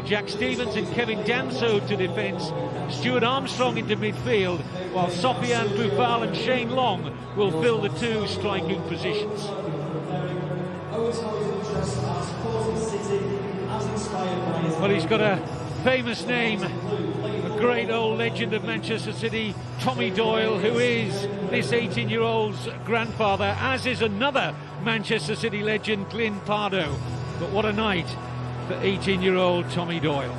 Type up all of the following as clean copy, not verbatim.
Jack Stevens and Kevin Danso to defence, Stuart Armstrong into midfield, while Sofiane Boufal and Shane Long will fill the two striking positions. Well, he's got a famous name, a great old legend of Manchester City, Tommy Doyle, who is this 18-year-old's grandfather, as is another Manchester City legend, Glyn Pardoe. But what a night for 18-year-old Tommy Doyle.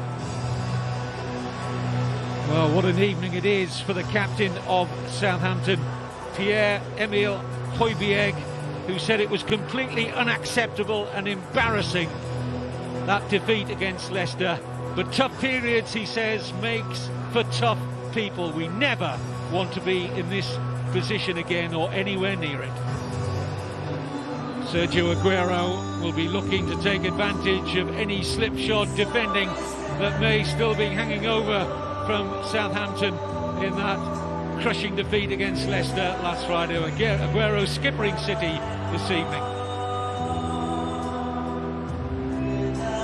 Well, what an evening it is for the captain of Southampton, Pierre-Emile Højbjerg, who said it was completely unacceptable and embarrassing, that defeat against Leicester. But tough periods, he says, makes for tough people. We never want to be in this position again or anywhere near it. Sergio Aguero will be looking to take advantage of any slipshod defending that may still be hanging over from Southampton in that crushing defeat against Leicester last Friday. Aguero skippering City this evening.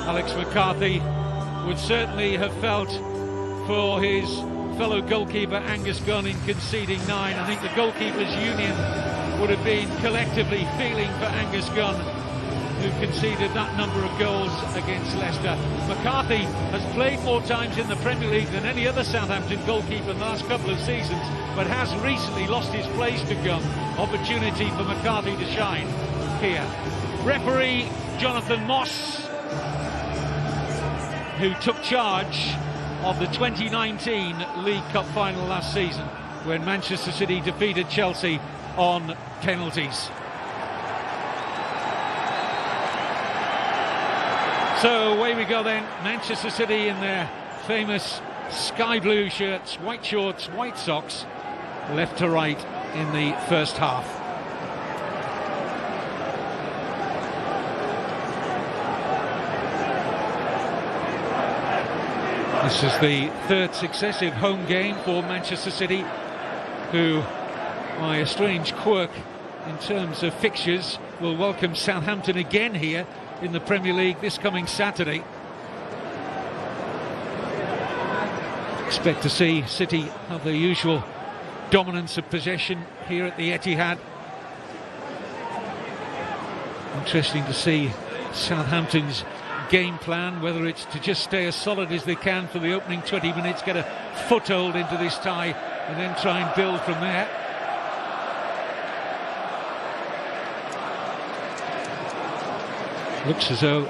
Alex McCarthy would certainly have felt for his fellow goalkeeper Angus Gunn in conceding 9. I think the goalkeepers' union would have been collectively feeling for Angus Gunn, who conceded that number of goals against Leicester. McCarthy has played more times in the Premier League than any other Southampton goalkeeper in the last couple of seasons, but has recently lost his place to Gunn. Opportunity for McCarthy to shine here. Referee Jonathan Moss, who took charge of the 2019 League Cup final last season when Manchester City defeated Chelsea on penalties. So away we go then. Manchester City in their famous sky blue shirts, white shorts, white socks, left to right in the first half. This is the third successive home game for Manchester City, who, by a strange quirk in terms of fixtures, will welcome Southampton again here in the Premier League this coming Saturday. Expect to see City have their usual dominance of possession here at the Etihad. Interesting to see Southampton's game plan, whether it's to just stay as solid as they can for the opening 20 minutes, get a foothold into this tie, and then try and build from there. Looks as though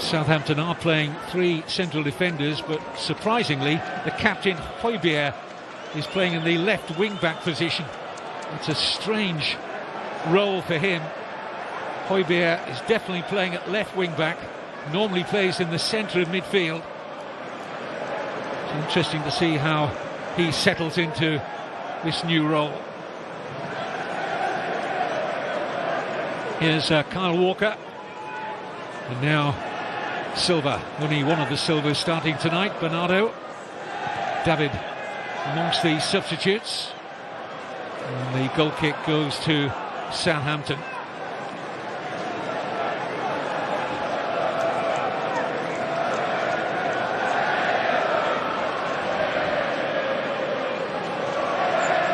Southampton are playing three central defenders, but surprisingly the captain Højbjerg is playing in the left wing-back position. It's a strange role for him. Højbjerg is definitely playing at left wing-back, normally plays in the centre of midfield. It's interesting to see how he settles into this new role. Here's Kyle Walker. And now Silva, only one of the Silvas starting tonight. Bernardo, David amongst the substitutes, and the goal kick goes to Southampton.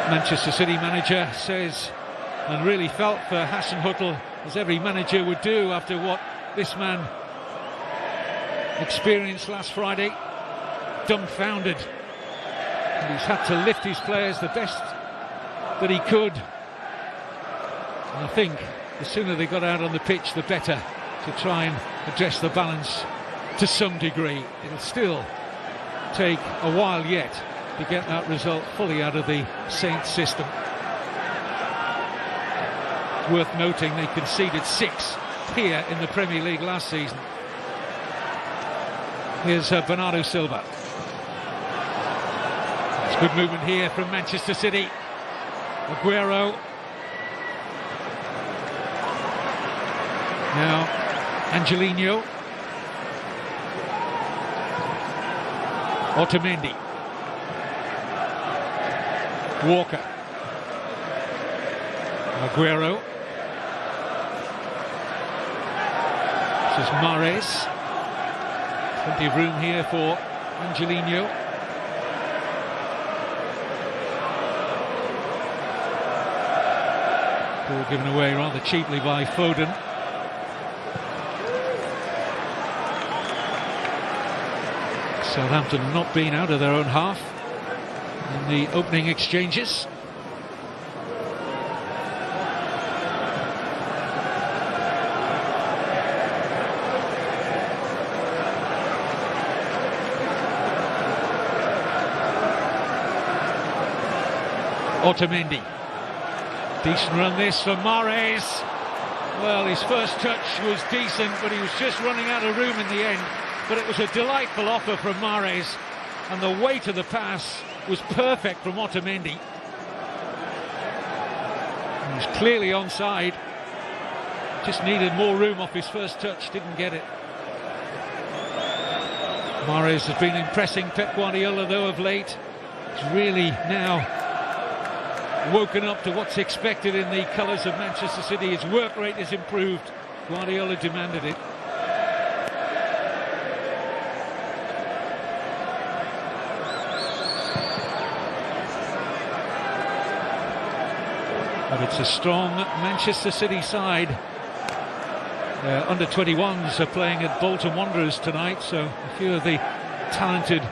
Manchester City manager says, and really felt for Hasenhüttl, as every manager would do after what this man experienced last Friday, dumbfounded. And he's had to lift his players the best that he could. And I think the sooner they got out on the pitch, the better, to try and address the balance to some degree. It'll still take a while yet to get that result fully out of the Saints system. It's worth noting they conceded 6 here in the Premier League last season. Here's Bernardo Silva. It's good movement here from Manchester City. Aguero. Now Angelino. Otamendi. Walker. Aguero. This is Mahrez. Plenty of room here for Angelino. Ball given away rather cheaply by Foden. Southampton not been out of their own half in the opening exchanges. Otamendi. Decent run this for Mahrez. Well, his first touch was decent, but he was just running out of room in the end. But it was a delightful offer from Mahrez, and the weight of the pass was perfect from Otamendi. He was clearly onside. Just needed more room off his first touch, didn't get it. Mahrez has been impressing Pep Guardiola though of late. He's really now woken up to what's expected in the colours of Manchester City. His work rate has improved. Guardiola demanded it. But it's a strong Manchester City side. Under 21s are playing at Bolton Wanderers tonight, so a few of the talented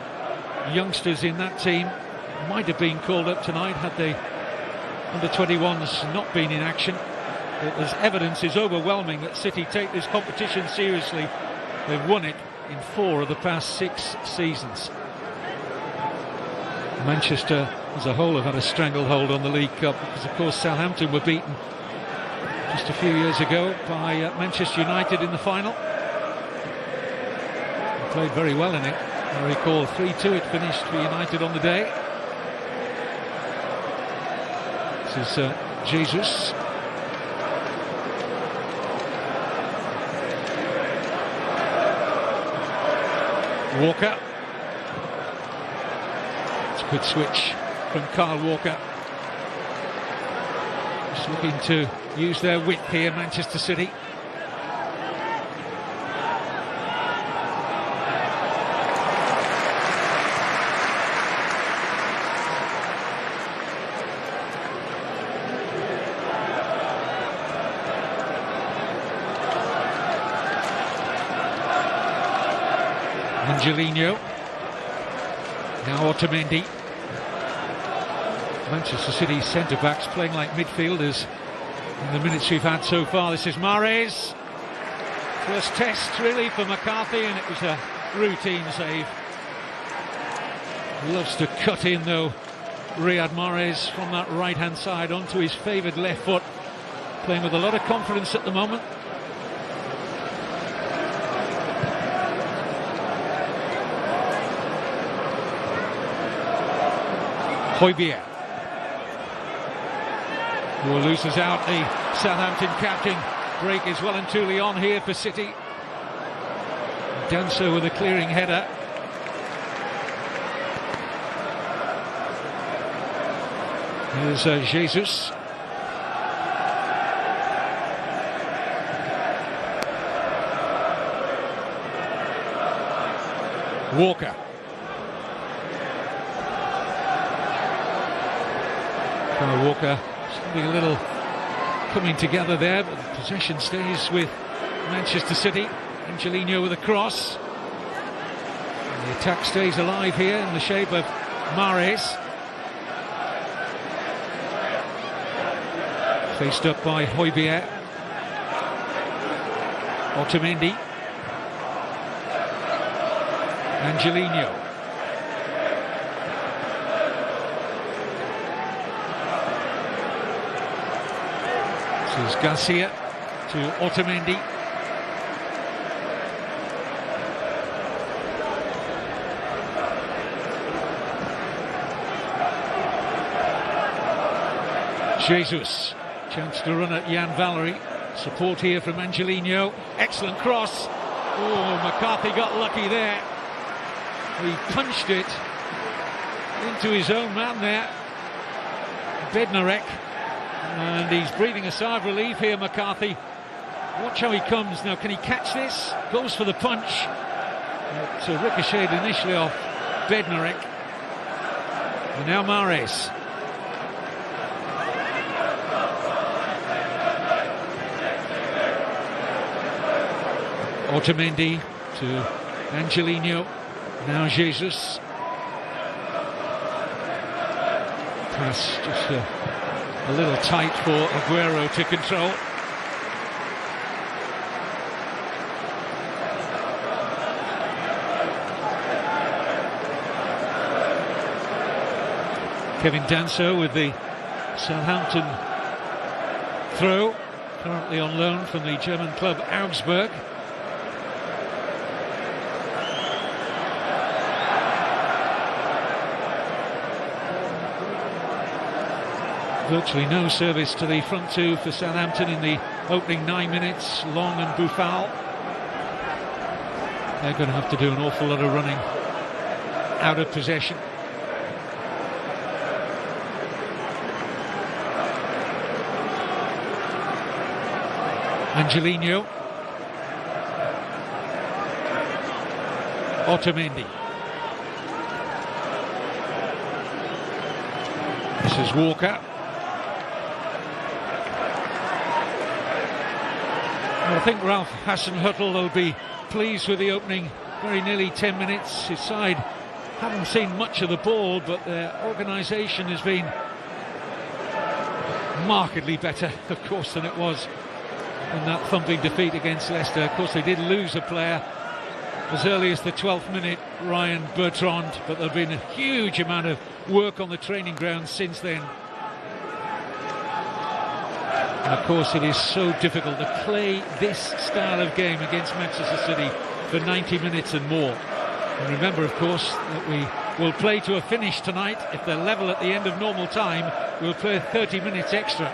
youngsters in that team might have been called up tonight had they under 21s not been in action. There's evidence is overwhelming that City take this competition seriously. They've won it in 4 of the past 6 seasons. Manchester as a whole have had a stranglehold on the League Cup because of course Southampton were beaten just a few years ago by Manchester United in the final. They played very well in it. I recall 3-2 it finished for United on the day. This is Jesus. Walker. It's a good switch from Kyle Walker. Just looking to use their width here, Manchester City. Angelino. Now Otamendi. Manchester City centre-backs playing like midfielders in the minutes we've had so far. This is Mahrez. First test really for McCarthy, and it was a routine save. Loves to cut in though, Riyad Mahrez, from that right-hand side onto his favoured left foot. Playing with a lot of confidence at the moment. Højbjerg, who loses out the Southampton captain. Break is well and truly on here for City. Danso with a clearing header. Here's Jesus. Walker. Walker something a little coming together there, but the possession stays with Manchester City. Angelino with a cross. And the attack stays alive here in the shape of Mahrez. Faced up by Højbjerg. Otamendi. Angelino. This is Garcia to Otamendi. Jesus, chance to run at Jan Valery. Support here from Angelino. Excellent cross. Oh, McCarthy got lucky there. He punched it into his own man there, Bednarek. And he's breathing a sigh of relief here, McCarthy. Watch how he comes now. Can he catch this? Goes for the punch. It ricocheted initially off Bednarek. And now Mahrez. Otamendi to Angelino. Now Jesus. Pass just a little tight for Aguero to control. Kevin Danso with the Southampton throw, currently on loan from the German club Augsburg. Virtually no service to the front two for Southampton in the opening 9 minutes. Long and Boufal. They're going to have to do an awful lot of running out of possession. Angelino. Otamendi. This is Walker. I think Ralph Hasenhüttl will be pleased with the opening very nearly 10 minutes. His side haven't seen much of the ball, but their organisation has been markedly better, of course, than it was in that thumping defeat against Leicester. Of course, they did lose a player as early as the 12th minute, Ryan Bertrand, but there's been a huge amount of work on the training ground since then. And of course, it is so difficult to play this style of game against Manchester City for 90 minutes and more. And remember, of course, that we will play to a finish tonight. If they're level at the end of normal time, we'll play 30 minutes extra.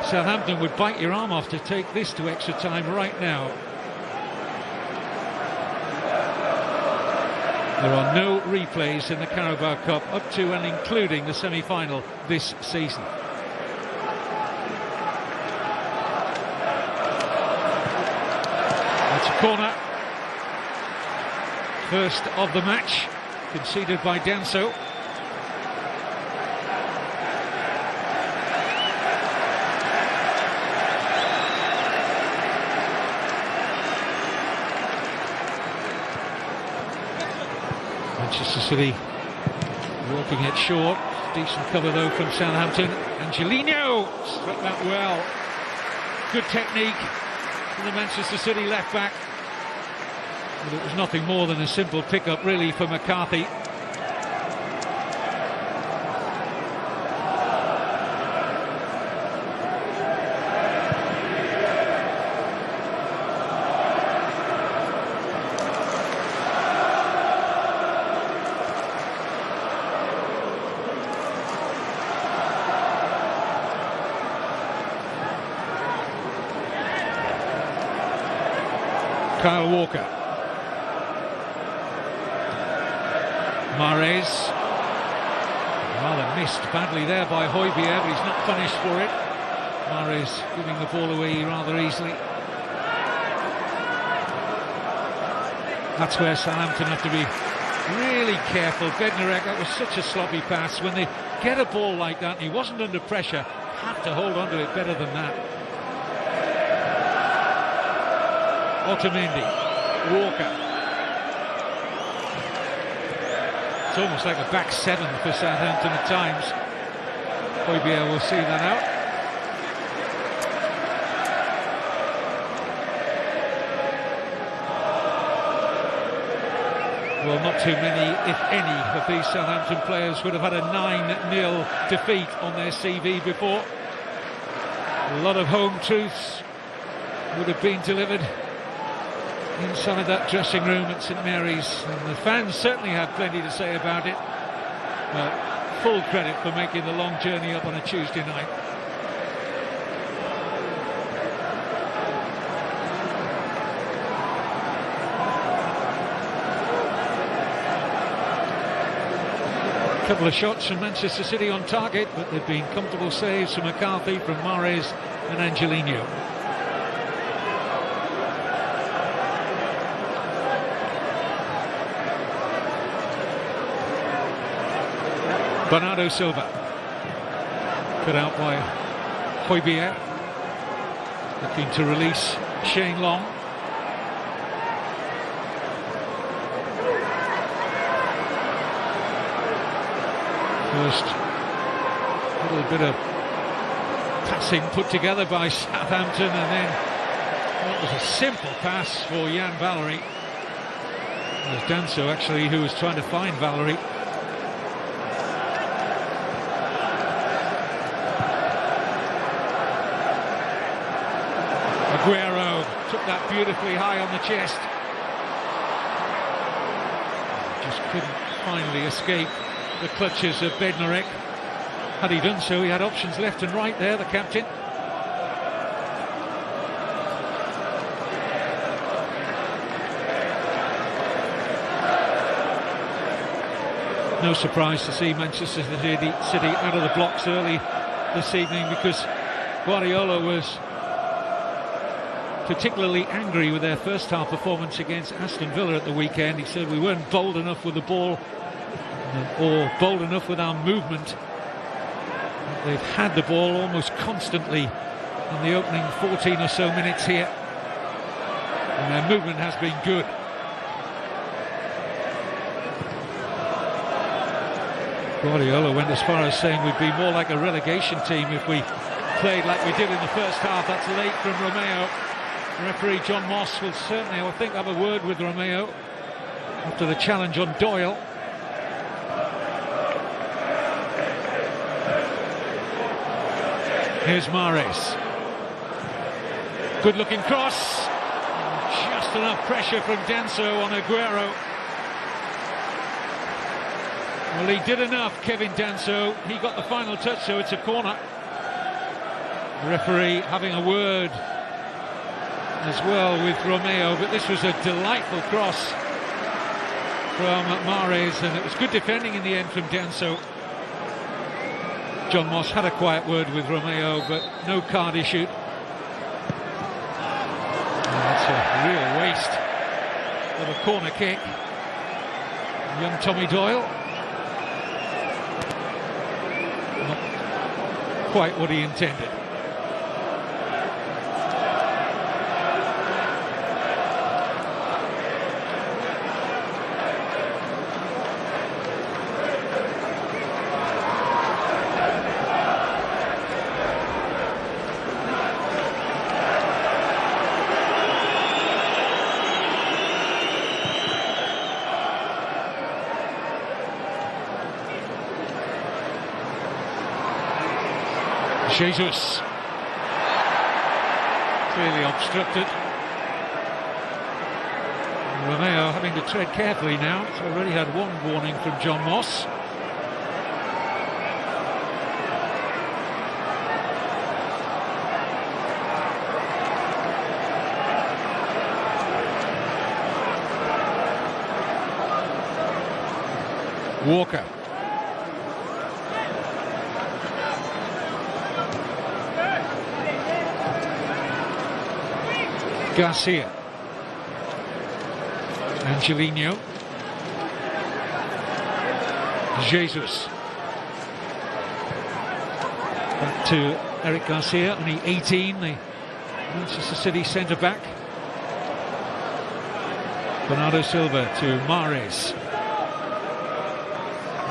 Southampton would bite your arm off to take this to extra time right now. There are no replays in the Carabao Cup up to and including the semi-final this season. That's a corner. First of the match, conceded by Danso. Manchester City working it short. Decent cover though from Southampton. Angelino struck that well. Good technique from the Manchester City left back. But it was nothing more than a simple pick-up really for McCarthy. Kyle Walker. Mahrez. Rather missed badly there by Højbjerg, but he's not punished for it. Mahrez giving the ball away rather easily. That's where Southampton have to be really careful. Bednarek, that was such a sloppy pass. When they get a ball like that, and he wasn't under pressure, have to hold on to it better than that. Otamendi, Walker. It's almost like a back seven for Southampton at times. Højbjerg will see that out. Well, not too many, if any, of these Southampton players would have had a 9-0 defeat on their CV before. A lot of home truths would have been delivered inside that dressing room at St Mary's, and the fans certainly had plenty to say about it. But full credit for making the long journey up on a Tuesday night. A couple of shots from Manchester City on target, but they've been comfortable saves from McCarthy, from Mahrez and Angelino. Bernardo Silva. Cut out by Højbjerg. Looking to release Shane Long. First little bit of passing put together by Southampton, and then it was a simple pass for Jan Valery. It was Danso actually who was trying to find Valery. Aguero took that beautifully high on the chest. Just couldn't finally escape the clutches of Bednarek. Had he done so, he had options left and right there, the captain. No surprise to see Manchester City out of the blocks early this evening, because Guardiola was particularly angry with their first half performance against Aston Villa at the weekend. He said we weren't bold enough with the ball, or bold enough with our movement. They've had the ball almost constantly in the opening 14 or so minutes here, and their movement has been good. Guardiola went as far as saying we'd be more like a relegation team if we played like we did in the first half. That's late from Romeo. Referee John Moss will certainly, I think, have a word with Romeo after the challenge on Doyle. Here's Mahrez. Good looking cross. Just enough pressure from Danso on Aguero. Well, he did enough, Kevin Danso. He got the final touch, so it's a corner. The referee having a word as well with Romeo, but this was a delightful cross from Mahrez, and it was good defending in the end from Danso. John Moss had a quiet word with Romeo, but no card issued. And that's a real waste of a corner kick. Young Tommy Doyle. Not quite what he intended. Jesus, clearly obstructed. Romeo having to tread carefully now. It's already had one warning from John Moss. Walker. Garcia. Angelino. Jesus. Back to Eric Garcia, only 18, the Manchester City centre-back. Bernardo Silva to Mahrez.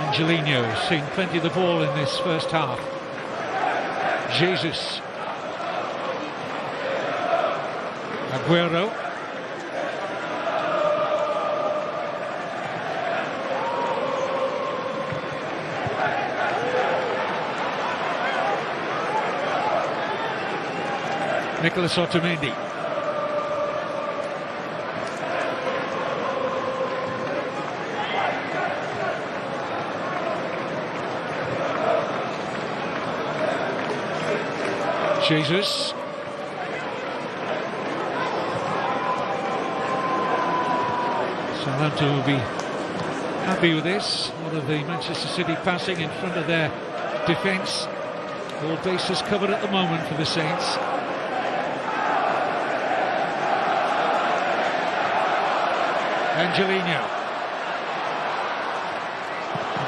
Angelino seen plenty of the ball in this first half. Jesus. Aguero. Nicolas Otamendi. Jesus. Southampton will be happy with this. A lot of the Manchester City passing in front of their defence. All bases covered at the moment for the Saints. Angelino.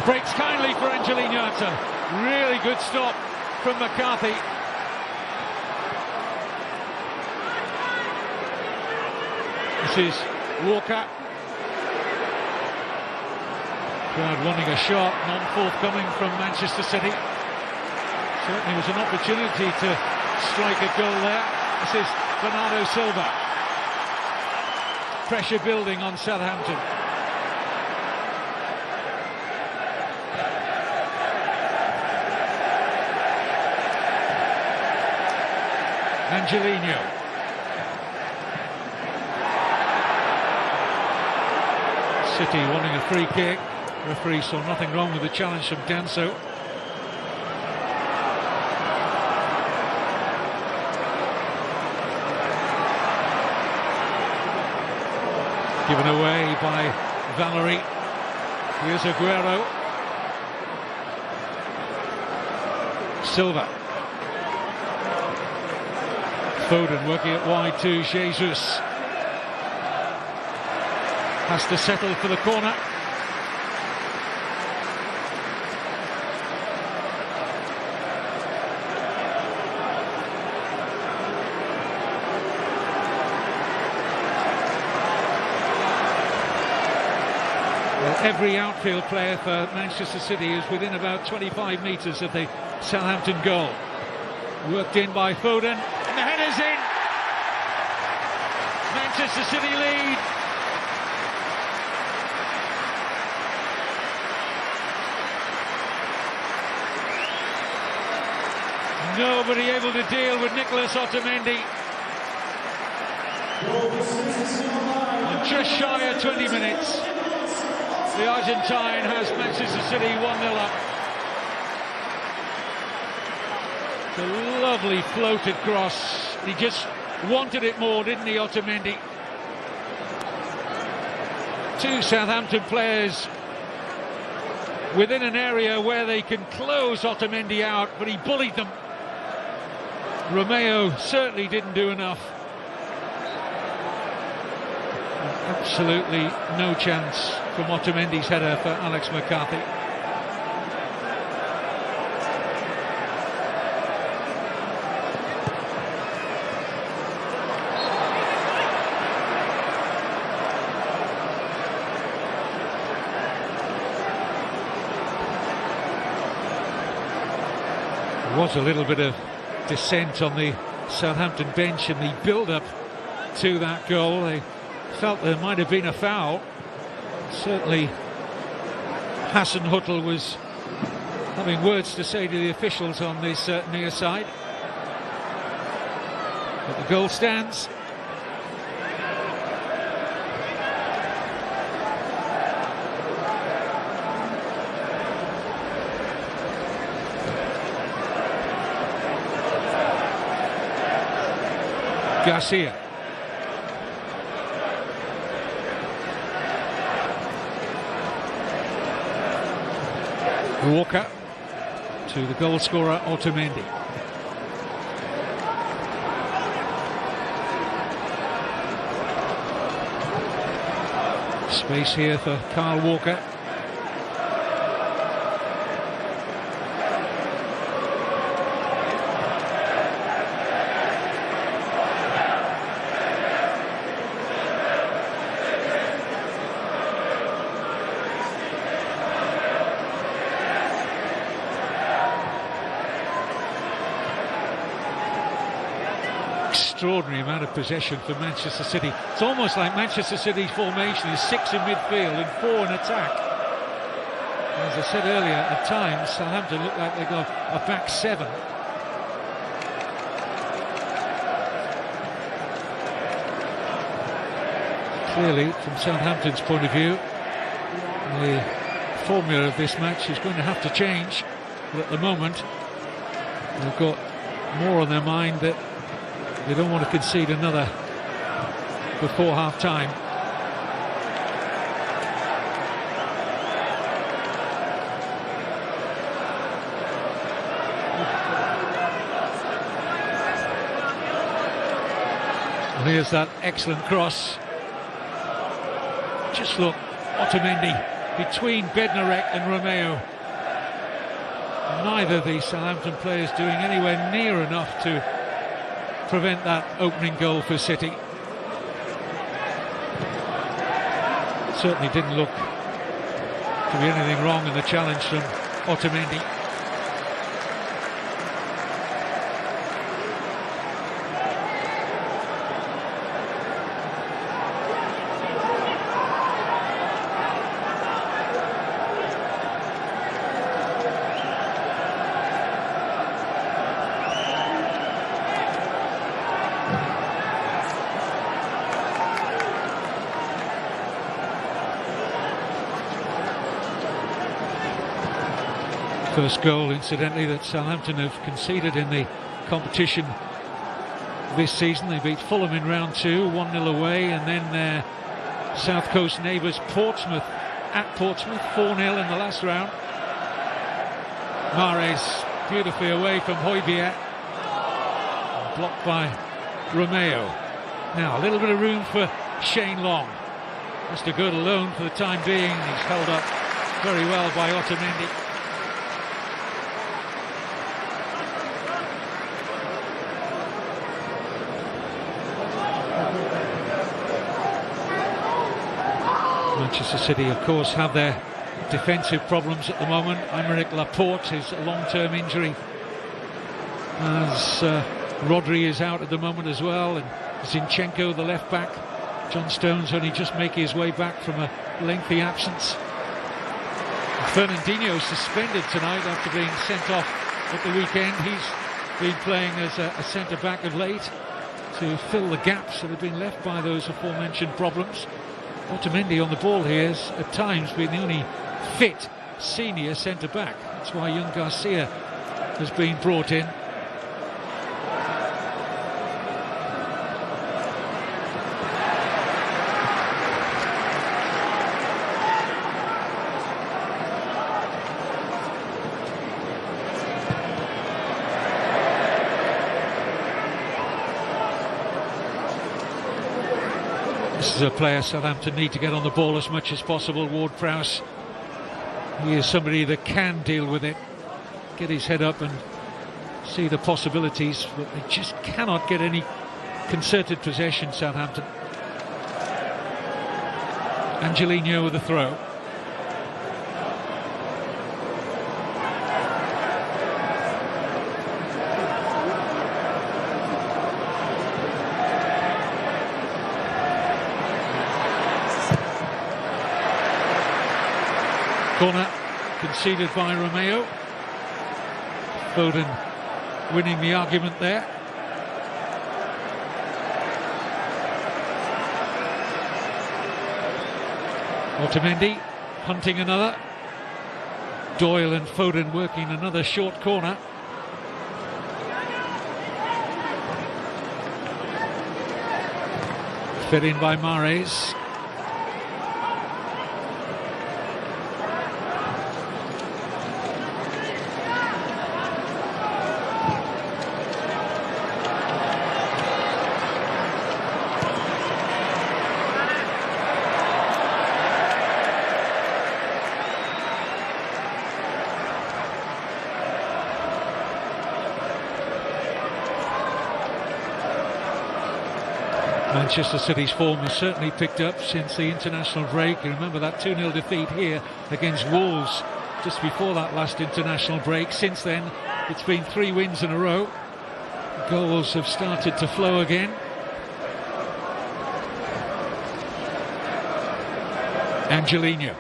Breaks kindly for Angelino. It's a really good stop from McCarthy. This is Walker. Crowd wanting a shot, none forthcoming from Manchester City. Certainly was an opportunity to strike a goal there. This is Bernardo Silva. Pressure building on Southampton. Angelino. City wanting a free kick. Referee saw nothing wrong with the challenge from Danso. Given away by Valerie. Here's Aguero. Silva. Foden working it wide to Jesus. Has to settle for the corner. Every outfield player for Manchester City is within about 25 metres of the Southampton goal. Worked in by Foden, and the header's in! Manchester City lead. Nobody able to deal with Nicolas Otamendi. And just shy of 20 minutes. The Argentine has Manchester City 1-0 up. It's a lovely floated cross. He just wanted it more, didn't he, Otamendi? Two Southampton players within an area where they can close Otamendi out, but he bullied them. Romeo certainly didn't do enough. Absolutely no chance from Otamendi's header for Alex McCarthy. There was a little bit of dissent on the Southampton bench in the build-up to that goal. They felt there might have been a foul. Certainly Hasenhüttl was having words to say to the officials on this near side. But the goal stands. Garcia. Walker to the goal scorer Otamendi. Space here for Kyle Walker. Extraordinary amount of possession for Manchester City. It's almost like Manchester City's formation is 6 in midfield and 4 in attack. As I said earlier, at times Southampton look like they've got a back 7. Clearly, from Southampton's point of view, the formula of this match is going to have to change. But at the moment, they've got more on their mind that they don't want to concede another before half-time. And here's that excellent cross. Just look, Otamendi between Bednarek and Romeo. Neither of the Southampton players doing anywhere near enough to prevent that opening goal for City. Certainly didn't look to be anything wrong in the challenge from Otamendi. First goal, incidentally, that Southampton have conceded in the competition this season. They beat Fulham in round 2, 1-0 away, and then their South Coast neighbours Portsmouth at Portsmouth, 4-0 in the last round. Mahrez beautifully away from Højbjerg, blocked by Romeo. Now a little bit of room for Shane Long. Just a good alone for the time being. He's held up very well by Otamendi. Manchester City, of course, have their defensive problems at the moment. Aymeric Laporte, his long-term injury, as Rodri is out at the moment as well, and Zinchenko, the left-back. John Stones only just making his way back from a lengthy absence. Fernandinho suspended tonight after being sent off at the weekend. He's been playing as a centre-back of late to fill the gaps that have been left by those aforementioned problems. Otamendi on the ball here has at times been the only fit senior centre-back. That's why young Garcia has been brought in. This is a player Southampton need to get on the ball as much as possible, Ward-Prowse. He is somebody that can deal with it, get his head up and see the possibilities, but they just cannot get any concerted possession, Southampton. Angelino with the throw. Corner conceded by Romeo. Foden winning the argument there. Otamendi hunting another. Doyle and Foden working another short corner. Fed in by Mahrez. Manchester City's form has certainly picked up since the international break. You remember that 2-0 defeat here against Wolves just before that last international break. Since then, it's been 3 wins in a row. Goals have started to flow again. Angelino.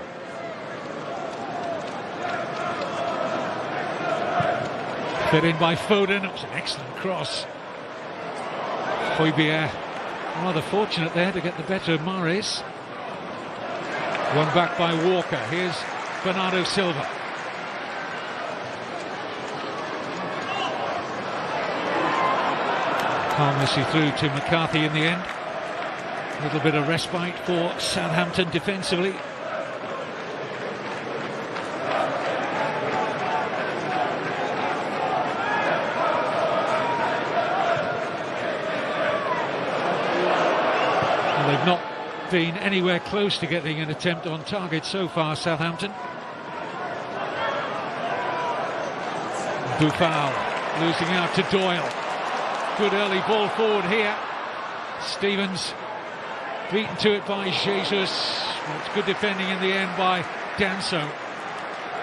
Fed in by Foden. It was an excellent cross. Højbjerg rather fortunate there to get the better of Mahrez. One back by Walker. Here's Bernardo Silva. Harmlessly through to McCarthy in the end. A little bit of respite for Southampton defensively. They've not been anywhere close to getting an attempt on target so far, Southampton. Buffal losing out to Doyle. Good early ball forward here. Stevens beaten to it by Jesus. It's good defending in the end by Danso.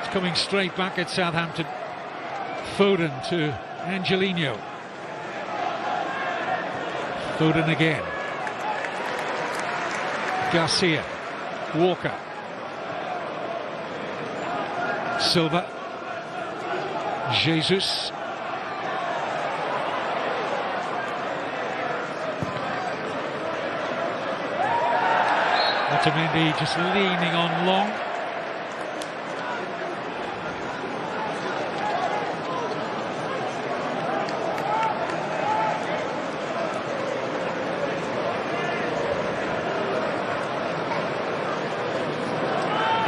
It's coming straight back at Southampton. Foden to Angelino. Foden again. Garcia. Walker. Silva. Jesus. Otamendi just leaning on long.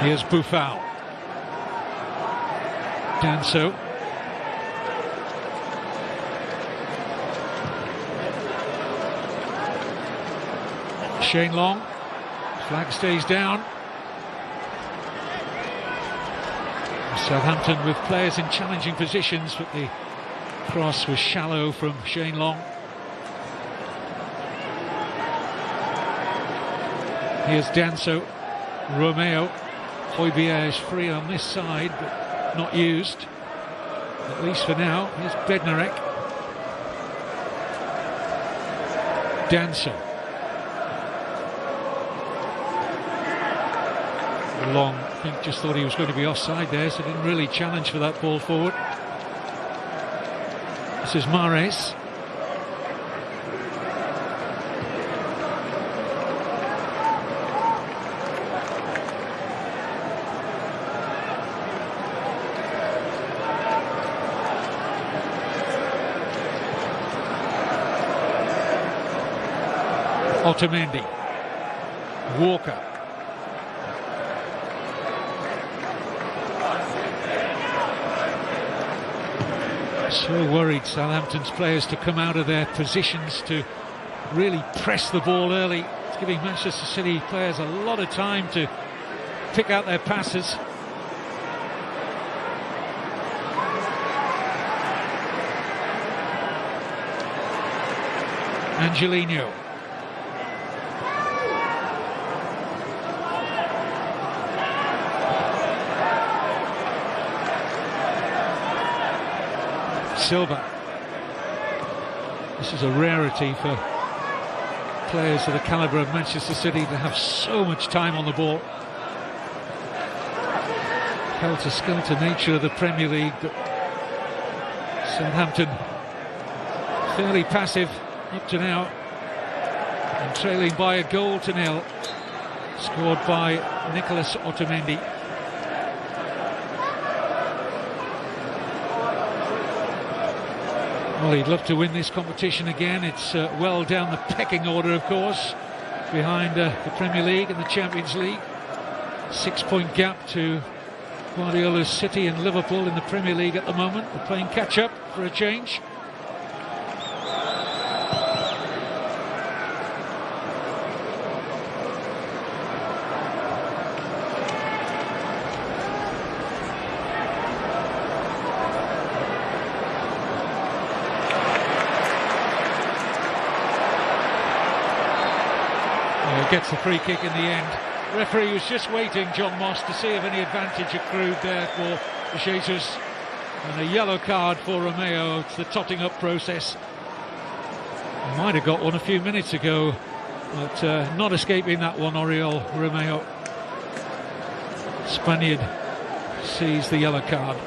Here's Buffal. Danso. Shane Long. Flag stays down. Southampton with players in challenging positions, but the cross was shallow from Shane Long. Here's Danso. Romeo. Højbjerg is free on this side, but not used, at least for now. Here's Bednarek. Danso. Long, I think, just thought he was going to be offside there, so didn't really challenge for that ball forward. This is Mahrez. Otamendi. Walker. So worried, Southampton's players, to come out of their positions to really press the ball early. It's giving Manchester City players a lot of time to pick out their passes. Angelino. Silva. This is a rarity for players of the calibre of Manchester City to have so much time on the ball. Helter-skelter nature of the Premier League, but Southampton fairly passive up to now and trailing by 1-0, scored by Nicolas Otamendi. Well, he'd love to win this competition again. It's well down the pecking order, of course, behind the Premier League and the Champions League. 6-point gap to Guardiola's City and Liverpool in the Premier League at the moment. They're playing catch-up for a change. Gets the free kick in the end. Referee was just waiting, John Moss, to see if any advantage accrued there for Jesus. And a yellow card for Romeo. It's the totting up process. He might have got one a few minutes ago, but not escaping that one, Oriol Romeo. Spaniard sees the yellow card.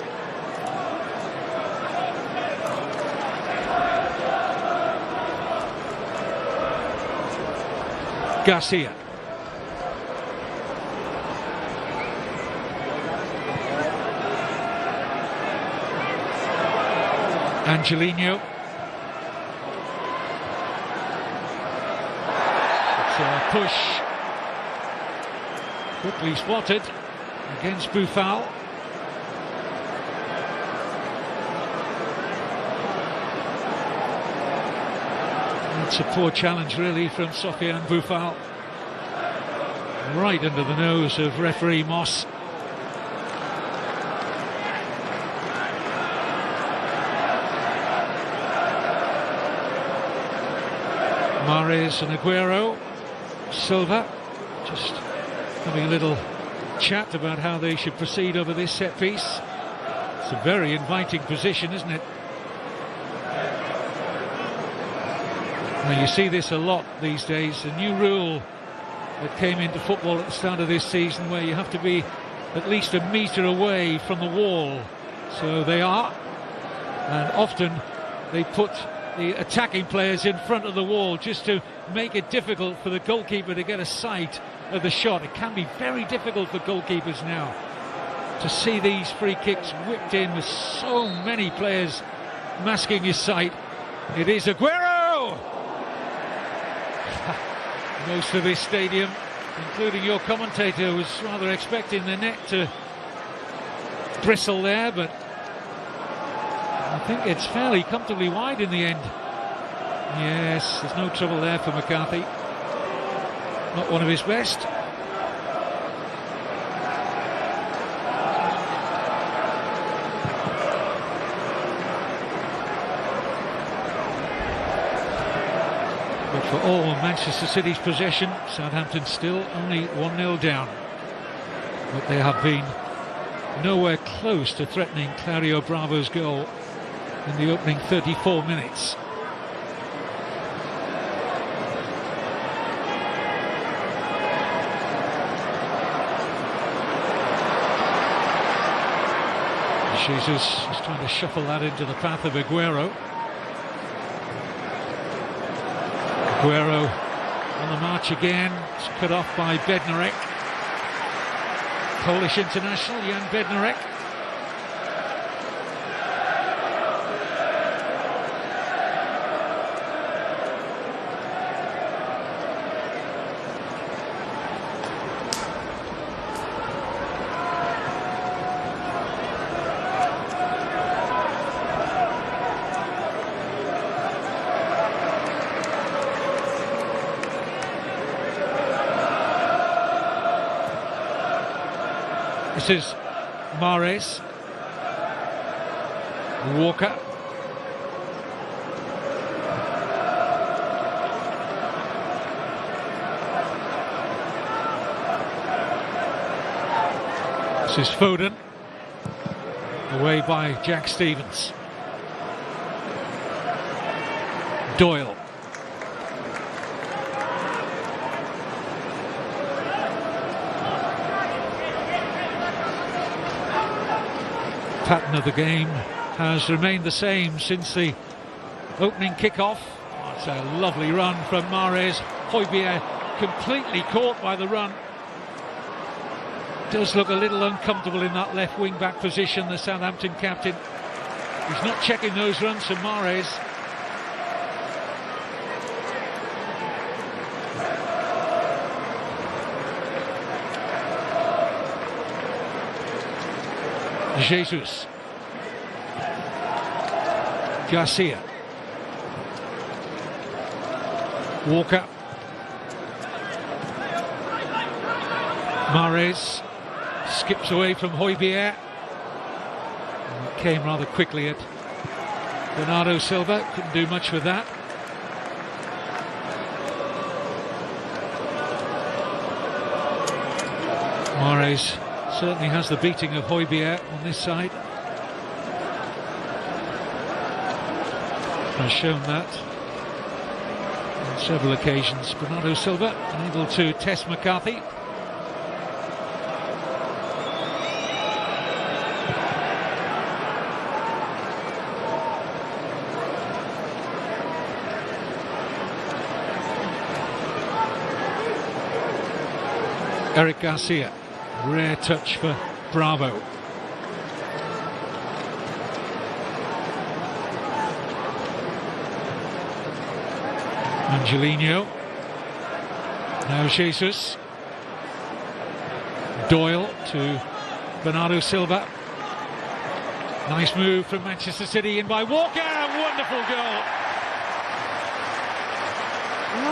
Garcia. Angelino. It's a push. Quickly spotted against Buffal. It's a poor challenge, really, from Sofiane Buffal. right under the nose of referee Moss. Mahrez and Aguero. Silva just having a little chat about how they should proceed over this set piece. It's a very inviting position, isn't it? Now you see this a lot these days, a new rule that came into football at the start of this season where you have to be at least a metre away from the wall. So they are, and often they put the attacking players in front of the wall just to make it difficult for the goalkeeper to get a sight of the shot. It can be very difficult for goalkeepers now to see these free kicks whipped in with so many players masking his sight. It is Aguero! Most of this stadium, including your commentator, was rather expecting the net to bristle there, but I think it's fairly comfortably wide in the end. Yes, there's no trouble there for McCarthy. Not one of his best. But for all Manchester City's possession, Southampton still only 1-0 down. But they have been nowhere close to threatening Claudio Bravo's goal in the opening 34 minutes. Jesus is trying to shuffle that into the path of Aguero. Aguero on the march again. It's cut off by Bednarek. Polish international Jan Bednarek. This is Mahrez. Walker. This is Foden. Away by Jack Stevens. Doyle. Pattern of the game has remained the same since the opening kick-off. Oh, it's a lovely run from Mahrez. Højbjerg completely caught by the run. Does look a little uncomfortable in that left wing-back position, the Southampton captain. He's not checking those runs from Mahrez. Jesus. Garcia. Walker. Mahrez skips away from Højbjerg. It came rather quickly at Bernardo Silva. Couldn't do much with that. Mahrez certainly has the beating of Højbjerg on this side. Has shown that on several occasions. Bernardo Silva unable to test McCarthy. Eric Garcia. Rare touch for Bravo. Angelino. Now Jesus. Doyle to Bernardo Silva. Nice move from Manchester City in by Walker. Wonderful goal.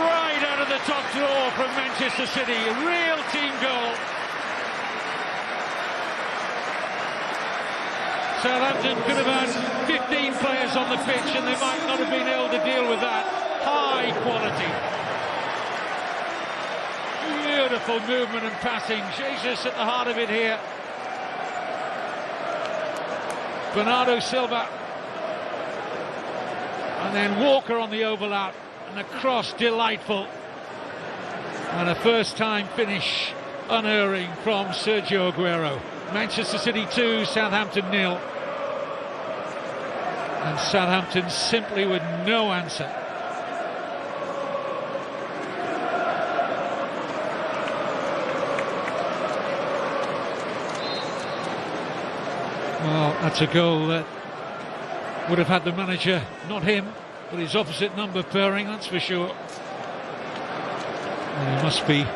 Right out of the top drawer from Manchester City. A real team goal. Southampton could have had 15 players on the pitch and they might not have been able to deal with that. High quality. Beautiful movement and passing. Jesus at the heart of it here. Bernardo Silva. And then Walker on the overlap. And the cross delightful. And a first-time finish unerring from Sergio Aguero. Manchester City 2, Southampton 0. And Southampton simply with no answer. Well, that's a goal that would have had the manager, not him, but his opposite number purring, that's for sure. And he must be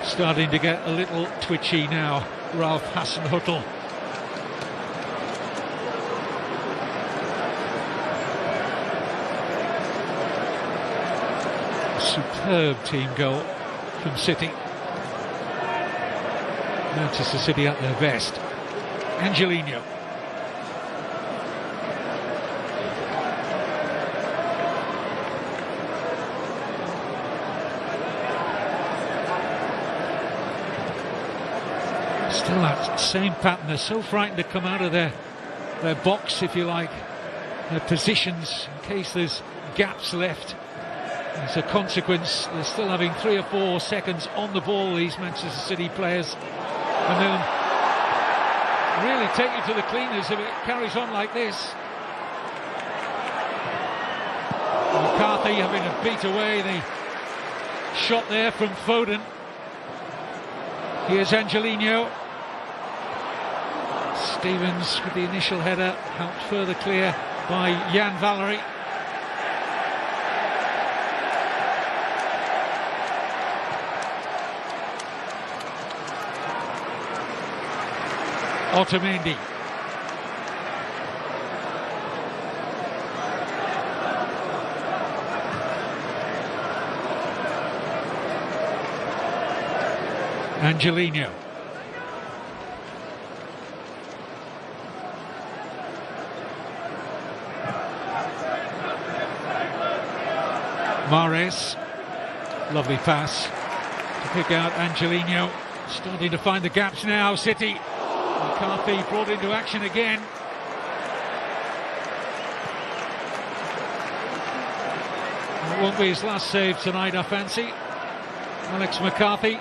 starting to get a little twitchy now, Ralph Hasenhüttl. Superb team goal from City. Manchester City at their best. Angelino. Still that same pattern. They're so frightened to come out of their box, if you like, their positions, in case there's gaps left. As a consequence, they're still having 3 or 4 seconds on the ball, these Manchester City players, and they'll really take you to the cleaners if it carries on like this. McCarthy having to beat away the shot there from Foden. Here's Angelino. Stevens with the initial header, helped further clear by Jan Valery. Otamendi. Angelino. Mahrez. Lovely pass to pick out Angelino. Starting to find the gaps now, City. McCarthy brought into action again. It won't be his last save tonight, I fancy. Alex McCarthy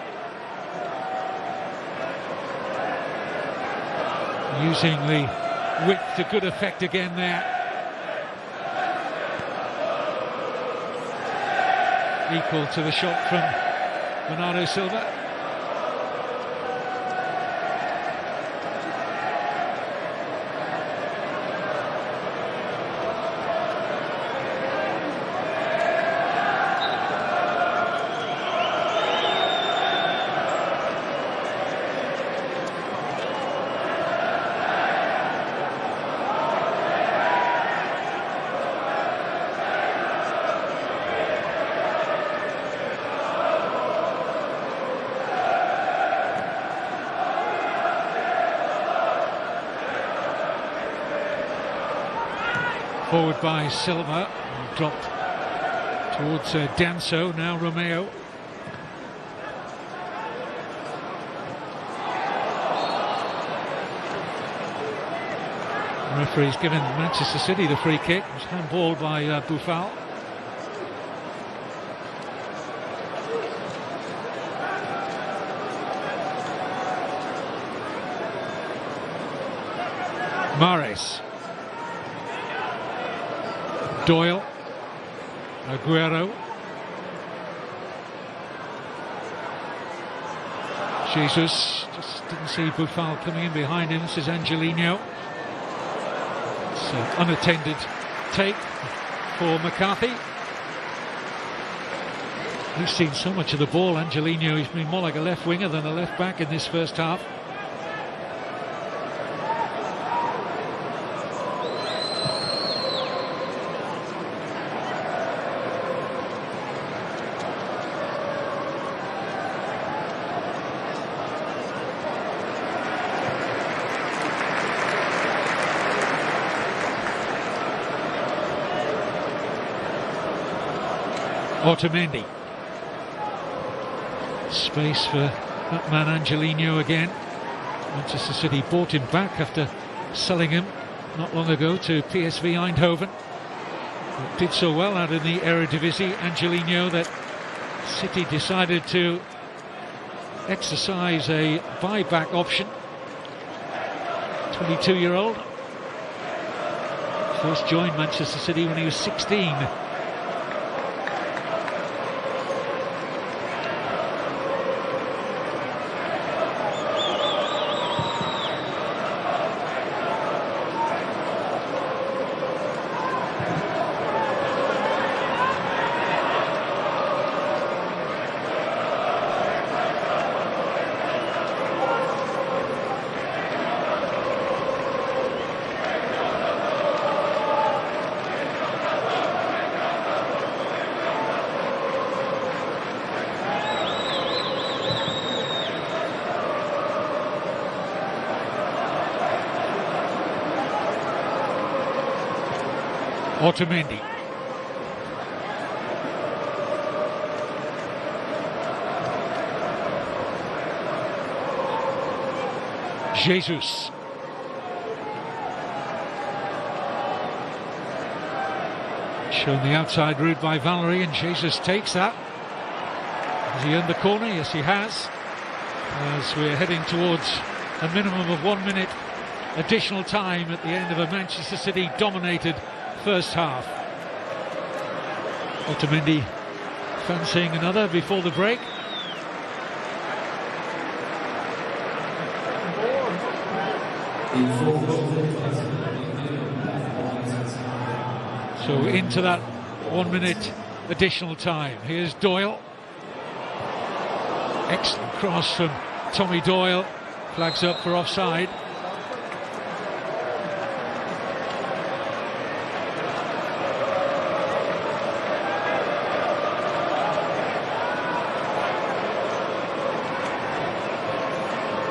using the width to good effect again there. Equal to the shot from Bernardo Silva. Forward by Silva, dropped towards Danso, now Romeo. The referee's given Manchester City the free kick. It was handballed by Buffal. Mahrez. Doyle, Aguero, Jesus, just didn't see Buffal coming in behind him. This is Angelino. It's an unattended take for McCarthy. He's seen so much of the ball, Angelino. He's been more like a left winger than a left back in this first half. Otamendi. Space for that man Angelino again. Manchester City bought him back after selling him not long ago to PSV Eindhoven. It did so well out in the Eredivisie, Angelino, that City decided to exercise a buyback option. 22-year-old. First joined Manchester City when he was 16. Otamendi. Jesus. Shown the outside route by Valerie, and Jesus takes that. Has he earned the corner? Yes, he has. As we're heading towards a minimum of 1 minute additional time at the end of a Manchester City dominated first half. Otamendi fancying another before the break. So into that 1 minute additional time. Here's Doyle. Excellent cross from Tommy Doyle. Flags up for offside.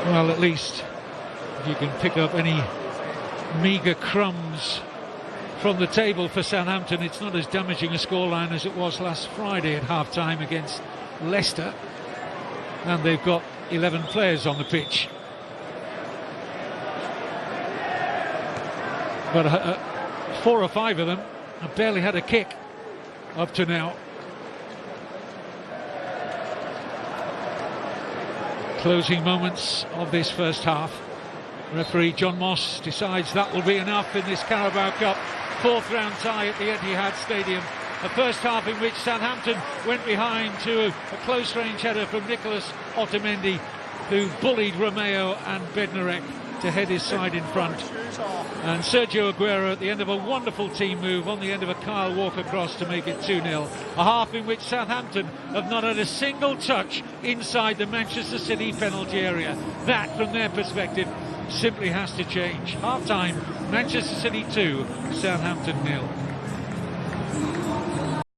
Well, at least if you can pick up any meagre crumbs from the table for Southampton, it's not as damaging a scoreline as it was last Friday at half-time against Leicester. And they've got 11 players on the pitch. But 4 or 5 of them have barely had a kick up to now. Closing moments of this first half. Referee John Moss decides that will be enough in this Carabao Cup 4th round tie at the Etihad Stadium. A first half in which Southampton went behind to a close range header from Nicolas Otamendi, who bullied Romeo and Bednarek to head his side in front. And Sergio Aguero at the end of a wonderful team move on the end of a Kyle Walker cross to make it 2-0. A half in which Southampton have not had a single touch inside the Manchester City penalty area. That, from their perspective, simply has to change. Half-time, Manchester City 2, Southampton 0.